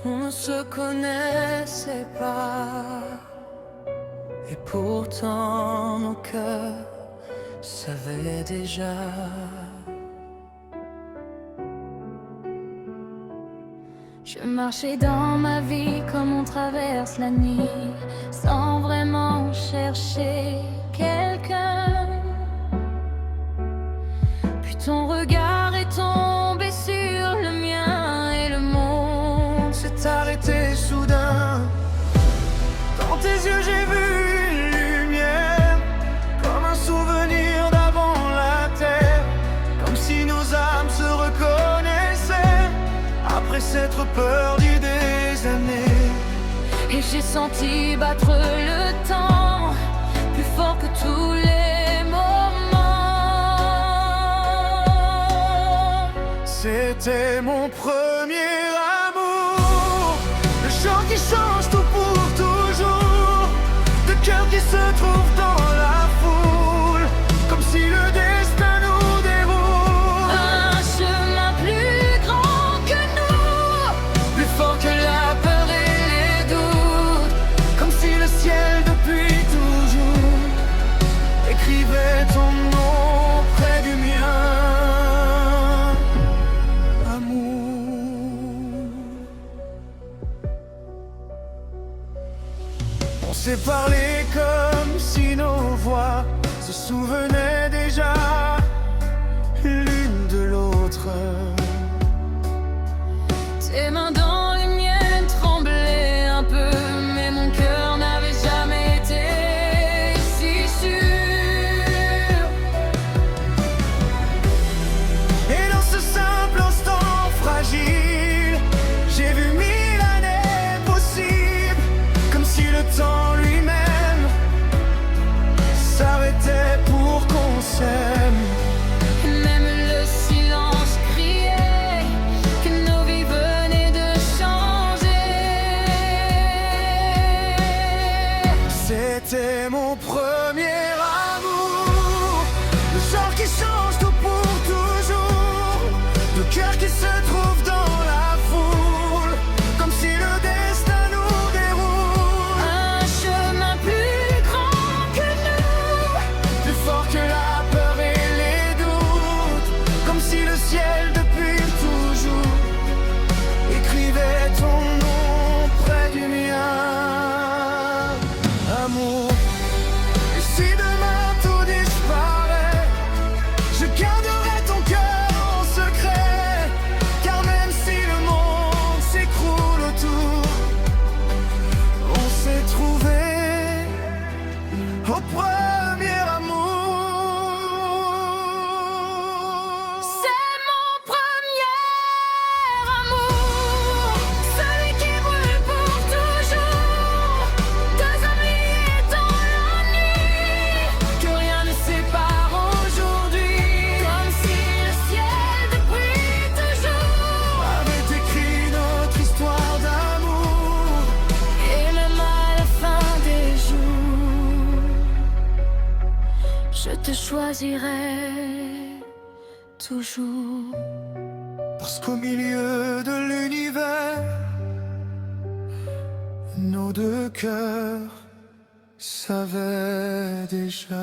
On ne se connaissait pas, et pourtant nos cœurs savaient déjà. Je marchais dans ma vie comme on traverse la nuit, sans vraiment chercher quelqu'un. Puis ton regard est tombé sur le mien et le monde s'est arrêté soudain. Dans tes yeux j'ai vu une lumière, comme un souvenir d'avant la terre, comme si nos âmes se reconnaissaient après s'être perdu des années. Et j'ai senti battre le temps plus fort que tous les moments. C'était mon premier amour, le chant qui change tout pour toujours, de cœur qui se trouve dans la foule, comme si le destin nous déroule. Un chemin plus grand que nous, Plus fort que la peur et les doutes, comme si le ciel depuis toujours écrivait ton nom près du mien. Amour. On s'est parlé comme si nos voix se souvenaient déjà l'une de l'autre. tes mains dans les miennes tremblaient un peu, mais mon cœur n'avait jamais été si sûr. Et dans ce simple instant fragile, j'ai vu 1000 années possibles, comme si le temps lui-même s'arrêtait pour qu'on s'aime. Même le silence criait que nos vies venaient de changer. C'était mon premier amour, le genre qui change tout pour toujours, le cœur qui se trouve dans la foule, comme si le destin nous déroule. Un chemin plus grand que nous, Plus fort que la peur et les doutes, comme si le ciel depuis toujours écrivait ton nom près du mien. Amour. Et si demain tout disparaît, je garderai ton cœur en secret, car même si le monde s'écroule autour, on s'est trouvé au premier amour. c'est mon premier amour, celui qui brûle pour toujours. Deux âmes liées dans la nuit, Que rien ne sépare aujourd'hui, comme si le ciel depuis toujours. avait écrit notre histoire d'amour. Et même à la fin des jours, je te choisirai toujours. Parce qu'au milieu de l'univers, nos deux cœurs savaient déjà.